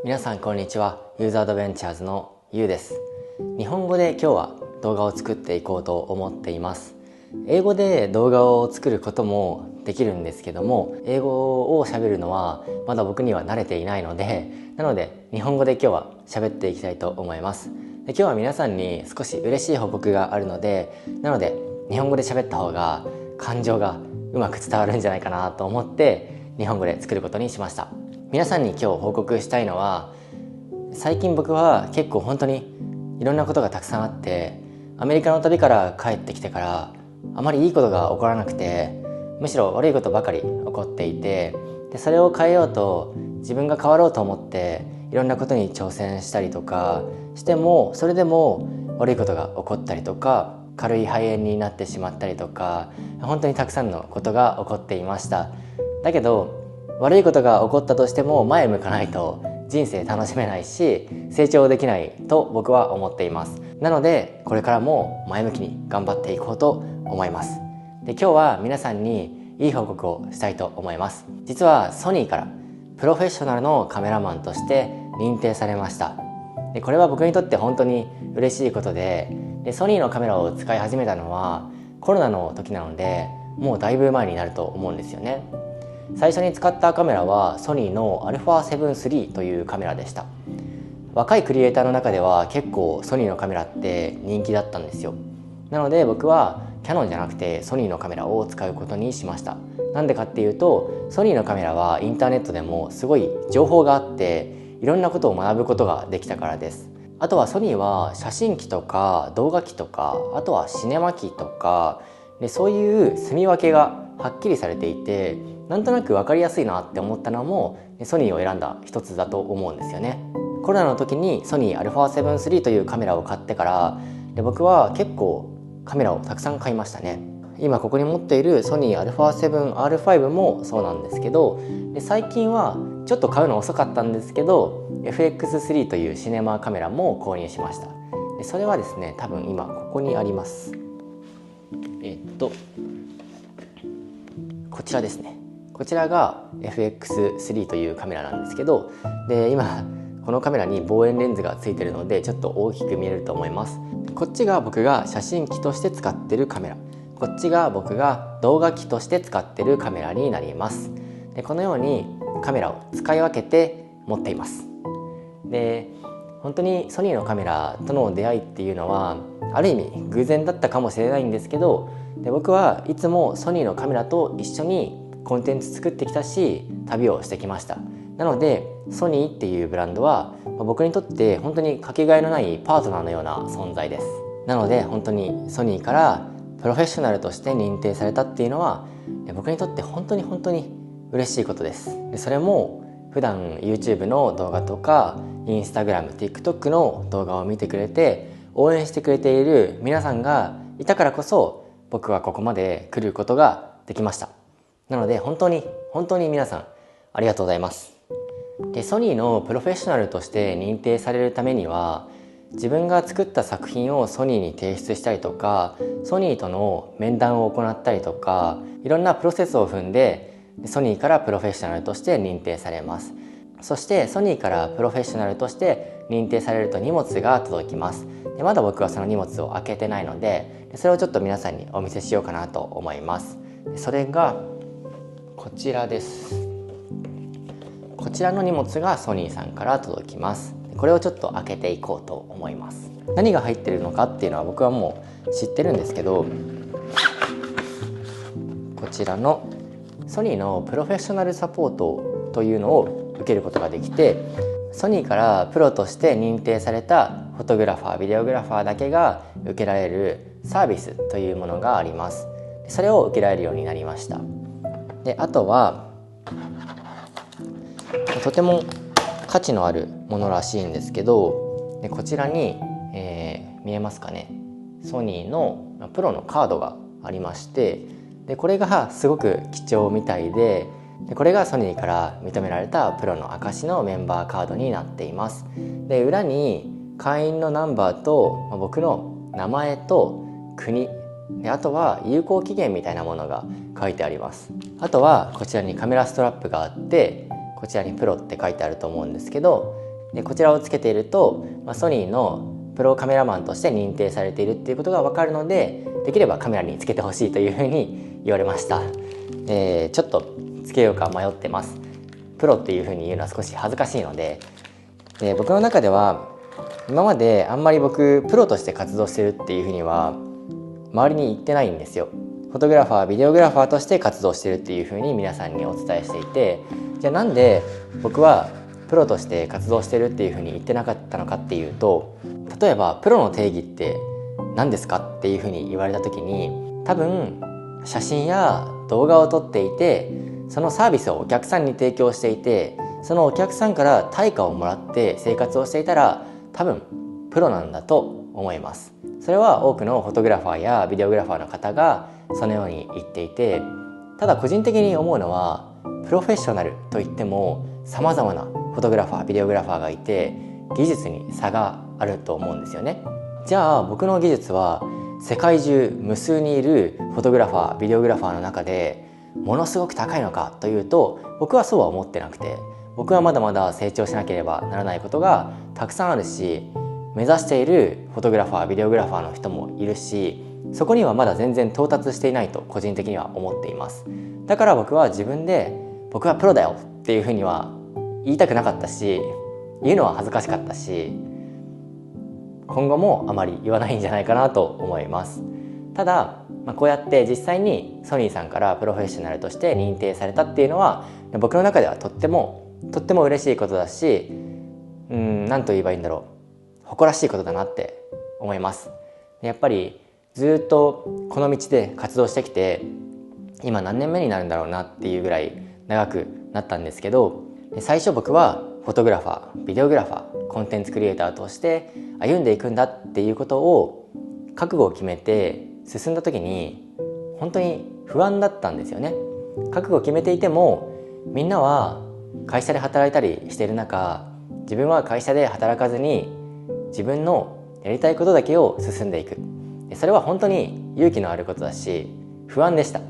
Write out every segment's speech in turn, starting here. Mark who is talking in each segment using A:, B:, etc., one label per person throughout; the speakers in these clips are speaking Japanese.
A: 皆さんこんにちは。ユーザーアドベンチャーズのゆうです。日本語で今日は動画を作っていこうと思っています。英語で動画を作ることもできるんですけども、英語を喋るのはまだ僕には慣れていないので、日本語で今日は喋っていきたいと思います。で今日は皆さんに少し嬉しい報告があるので、日本語で喋った方が感情がうまく伝わるんじゃないかなと思って日本語で作ることにしました。皆さんに今日報告したいのは、最近僕は結構本当にいろんなことがたくさんあって、アメリカの旅から帰ってきてからあまりいいことが起こらなくて、むしろ悪いことばかり起こっていて、でそれを変えようと自分が変わろうと思っていろんなことに挑戦したりとかしても、それでも悪いことが起こったりとか、軽い肺炎になってしまったりとか、本当にたくさんのことが起こっていました。だけど悪いことが起こったとしても前向かないと人生楽しめないし、成長できないと僕は思っています。なのでこれからも前向きに頑張っていこうと思います。で今日は皆さんにいい報告をしたいと思います。実はソニーからプロフェッショナルのカメラマンとして認定されました。でこれは僕にとって本当に嬉しいことで、ソニーのカメラを使い始めたのはコロナの時なので、もうだいぶ前になると思うんですよね。最初に使ったカメラはソニーの α7 III というカメラでした。若いクリエイターの中では結構ソニーのカメラって人気だったんですよ。なので僕はキヤノンじゃなくてソニーのカメラを使うことにしました。なんでかっていうと、ソニーのカメラはインターネットでもすごい情報があって、いろんなことを学ぶことができたからです。あとはソニーは写真機とか動画機とか、あとはシネマ機とかで、そういう住み分けがはっきりされていて、なんとなく分かりやすいなって思ったのもソニーを選んだ一つだと思うんですよね。コロナの時にソニー α7 III というカメラを買ってから、僕は結構カメラをたくさん買いましたね。今ここに持っているソニー α7R5 もそうなんですけど、最近はちょっと買うの遅かったんですけど FX3 というシネマカメラも購入しました。それはですね、多分今ここにあります。こちらですね。こちらが FX3 というカメラなんですけど、で今このカメラに望遠レンズがついているのでちょっと大きく見えると思います。こっちが僕が写真機として使っているカメラ、こっちが僕が動画機として使っているカメラになります。でこのようにカメラを使い分けて持っています。で本当にソニーのカメラとの出会いっていうのはある意味偶然だったかもしれないんですけど、僕はいつもソニーのカメラと一緒にコンテンツ作ってきたし、旅をしてきました。なのでソニーっていうブランドは僕にとって本当にかけがえのないパートナーのような存在です。なので本当にソニーからプロフェッショナルとして認定されたっていうのは僕にとって本当に嬉しいことです。それも普段 YouTube の動画とか Instagram、TikTok の動画を見てくれて応援してくれている皆さんがいたからこそ、僕はここまで来ることができました。なので本当に皆さんありがとうございます。でソニーのプロフェッショナルとして認定されるためには、自分が作った作品をソニーに提出したりとか、ソニーとの面談を行ったりとか、いろんなプロセスを踏んでソニーからプロフェッショナルとして認定されます。そしてソニーからプロフェッショナルとして認定されると荷物が届きます。でまだ僕はその荷物を開けてないので、それをちょっと皆さんにお見せしようかなと思います。それがこちらです。こちらの荷物がソニーさんから届きます。これをちょっと開けていこうと思います。何が入っているのかっていうのは僕はもう知ってるんですけど、こちらのソニーのプロフェッショナルサポートというのを受けることができて、ソニーからプロとして認定されたフォトグラファー、ビデオグラファーだけが受けられるサービスというものがあります。それを受けられるようになりました。であとはとても価値のあるものらしいんですけど、こちらに、見えますかね、ソニーのプロのカードがありまして、でこれがすごく貴重みたいで、これがソニーから認められたプロの証のメンバーカードになっています。で裏に会員のナンバーと僕の名前と国で、あとは有効期限みたいなものが書いてあります。あとはこちらにカメラストラップがあって、こちらにプロって書いてあると思うんですけど、でこちらをつけていると、ソニーのプロカメラマンとして認定されているっていうことが分かるので、できればカメラにつけてほしいというふうに言われました。ちょっとつけようか迷ってます。プロっていうふうに言うのは少し恥ずかしいので、僕の中では今まであんまり僕プロとして活動してるっていうふうには周りに言ってないんですよ。フォトグラファー、ビデオグラファーとして活動してるっていうふうに皆さんにお伝えしていて、じゃあなんで僕はプロとして活動してるっていうふうに言ってなかったのかっていうと、例えばプロの定義って何ですかっていうふうに言われた時に、多分写真や動画を撮っていて、そのサービスをお客さんに提供していて、そのお客さんから対価をもらって生活をしていたら多分プロなんだと思います。それは多くのフォトグラファーやビデオグラファーの方がそのように言っていて、ただ個人的に思うのは、プロフェッショナルといっても様々なフォトグラファー、ビデオグラファーがいて、技術に差があると思うんですよね。じゃあ僕の技術は世界中無数にいるフォトグラファー、ビデオグラファーの中でものすごく高いのかというと、僕はそうは思ってなくて、僕はまだまだ成長しなければならないことがたくさんあるし、目指しているフォトグラファー、ビデオグラファーの人もいるし、そこにはまだ全然到達していないと個人的には思っています。だから僕は自分で僕はプロだよっていうふうには言いたくなかったし、言うのは恥ずかしかったし、今後もあまり言わないんじゃないかなと思います。ただ、こうやって実際にソニーさんからプロフェッショナルとして認定されたっていうのは、僕の中ではとっても嬉しいことだし、何と言えばいいんだろう、誇らしいことだなって思います。やっぱりずっとこの道で活動してきて、今何年目になるんだろうなっていうぐらい長くなったんですけど、最初僕はフォトグラファー、ビデオグラファー、コンテンツクリエイターとして歩んでいくんだっていうことを覚悟を決めて進んだ時に、本当に不安だったんですよね。覚悟を決めていても、みんなは会社で働いたりしている中、自分は会社で働かずに自分のやりたいことだけを進んでいく。それは本当に勇気のあることだし、不安でした。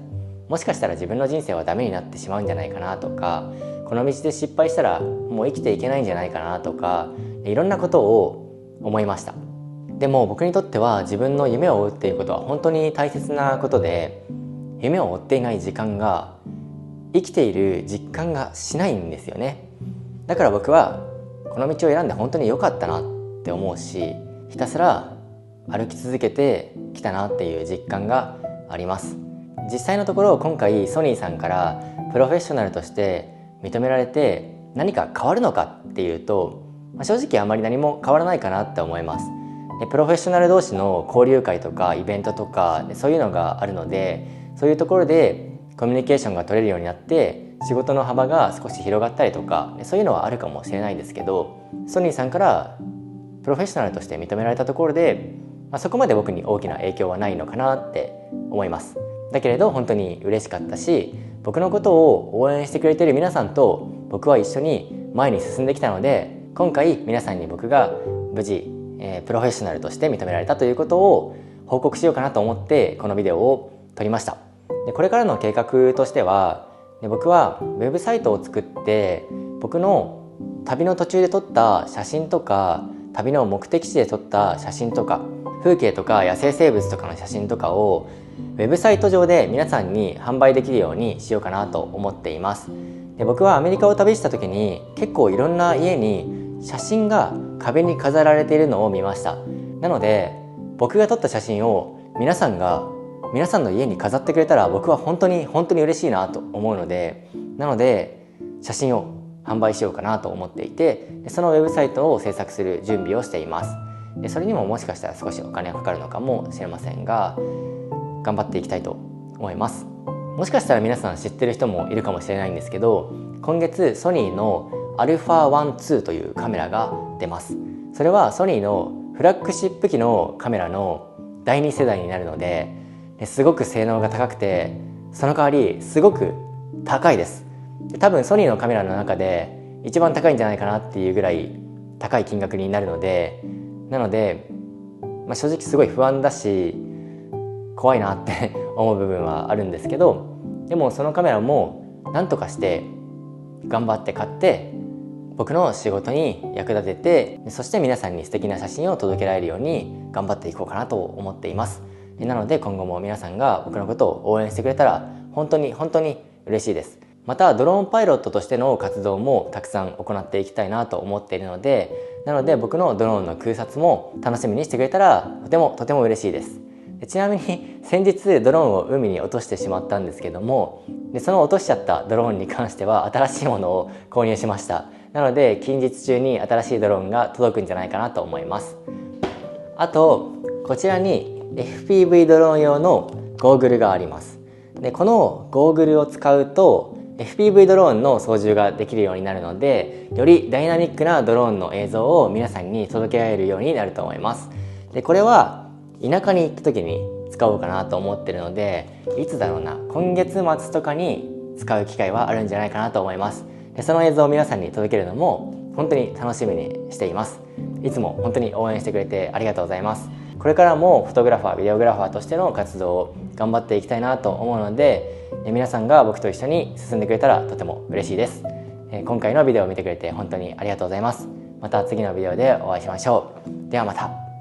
A: もしかしたら自分の人生はダメになってしまうんじゃないかなとか、この道で失敗したらもう生きていけないんじゃないかなとか、いろんなことを思いました。でも僕にとっては自分の夢を追うっていうことは本当に大切なことで、夢を追っていない時間が生きている実感がしないんですよね。だから僕はこの道を選んで本当に良かったなって思うし、ひたすら歩き続けてきたなっていう実感があります。実際のところ今回ソニーさんからプロフェッショナルとして認められて何か変わるのかっていうと、正直あまり何も変わらないかなって思います。プロフェッショナル同士の交流会とかイベントとかそういうのがあるので、そういうところでコミュニケーションが取れるようになって仕事の幅が少し広がったりとか、そういうのはあるかもしれないですけど、ソニーさんからプロフェッショナルとして認められたところで、そこまで僕に大きな影響はないのかなって思います。だけれど本当に嬉しかったし、僕のことを応援してくれている皆さんと僕は一緒に前に進んできたので、今回皆さんに僕が無事、プロフェッショナルとして認められたということを報告しようかなと思ってこのビデオを撮りました。でこれからの計画としては、僕はウェブサイトを作って、僕の旅の途中で撮った写真とか、旅の目的地で撮った写真とか、風景とか野生生物とかの写真とかをウェブサイト上で皆さんに販売できるようにしようかなと思っています。で僕はアメリカを旅した時に結構いろんな家に写真が壁に飾られているのを見ました。なので僕が撮った写真を皆さんの家に飾ってくれたら、僕は本当に嬉しいなと思うので、写真を販売しようかなと思っていて、そのウェブサイトを制作する準備をしています。でそれにももしかしたら少しお金がかかるのかもしれませんが、頑張っていきたいと思います。もしかしたら皆さん知ってる人もいるかもしれないんですけど、今月ソニーの α1-2 というカメラが出ます。それはソニーのフラッグシップ機のカメラの第2世代になるので、すごく性能が高くて、その代わりすごく高いです。多分ソニーのカメラの中で一番高いんじゃないかなっていうぐらい高い金額になるので、正直すごい不安だし怖いなって思う部分はあるんですけど、でもそのカメラも何とかして頑張って買って、僕の仕事に役立てて、そして皆さんに素敵な写真を届けられるように頑張っていこうかなと思っています。なので今後も皆さんが僕のことを応援してくれたら本当に嬉しいです。またドローンパイロットとしての活動もたくさん行っていきたいなと思っているので、僕のドローンの空撮も楽しみにしてくれたらとても嬉しいです。ちなみに先日ドローンを海に落としてしまったんですけども、その落としちゃったドローンに関しては新しいものを購入しました。なので近日中に新しいドローンが届くんじゃないかなと思います。あとこちらに FPV ドローン用のゴーグルがあります。でこのゴーグルを使うと FPV ドローンの操縦ができるようになるので、よりダイナミックなドローンの映像を皆さんに届けられるようになると思います。でこれは田舎に行った時に使おうかなと思ってるので、いつだろうな、今月末とかに使う機会はあるんじゃないかなと思います。でその映像を皆さんに届けるのも本当に楽しみにしています。いつも本当に応援してくれてありがとうございます。これからもフォトグラファー、ビデオグラファーとしての活動を頑張っていきたいなと思うので、皆さんが僕と一緒に進んでくれたらとても嬉しいです。今回のビデオを見てくれて本当にありがとうございます。また次のビデオでお会いしましょう。ではまた。